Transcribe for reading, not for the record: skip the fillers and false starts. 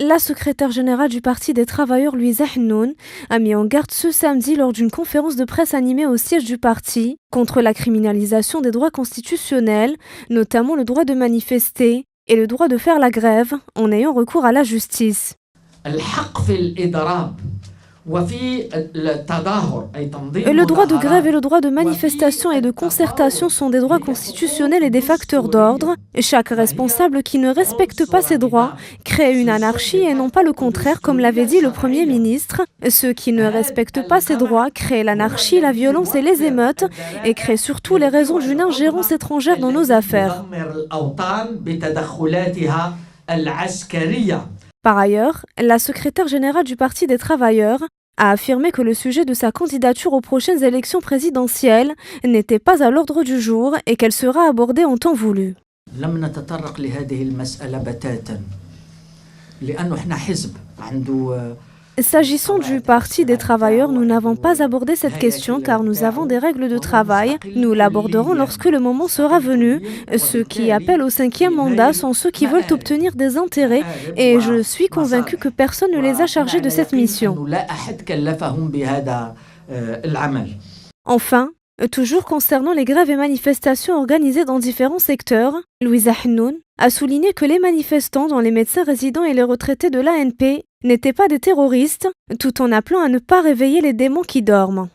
La secrétaire générale du Parti des travailleurs, Louisa Hnoun, a mis en garde ce samedi lors d'une conférence de presse animée au siège du parti contre la criminalisation des droits constitutionnels, notamment le droit de manifester et le droit de faire la grève en ayant recours à la justice. Le droit de grève et le droit de manifestation et de concertation sont des droits constitutionnels et des facteurs d'ordre. Chaque responsable qui ne respecte pas ces droits crée une anarchie et non pas le contraire, comme l'avait dit le Premier ministre. Ceux qui ne respectent pas ces droits créent l'anarchie, la violence et les émeutes et créent surtout les raisons d'une ingérence étrangère dans nos affaires. Par ailleurs, la secrétaire générale du Parti des travailleurs a affirmé que le sujet de sa candidature aux prochaines élections présidentielles n'était pas à l'ordre du jour et qu'elle sera abordée en temps voulu. S'agissant du Parti des travailleurs, nous n'avons pas abordé cette question car nous avons des règles de travail. Nous l'aborderons lorsque le moment sera venu. Ceux qui appellent au 5e mandat sont ceux qui veulent obtenir des intérêts et je suis convaincu que personne ne les a chargés de cette mission. Enfin, toujours concernant les grèves et manifestations organisées dans différents secteurs, Louisa Hnoun a souligné que les manifestants, dont les médecins résidents et les retraités de l'ANP, n'étaient pas des terroristes, tout en appelant à ne pas réveiller les démons qui dorment.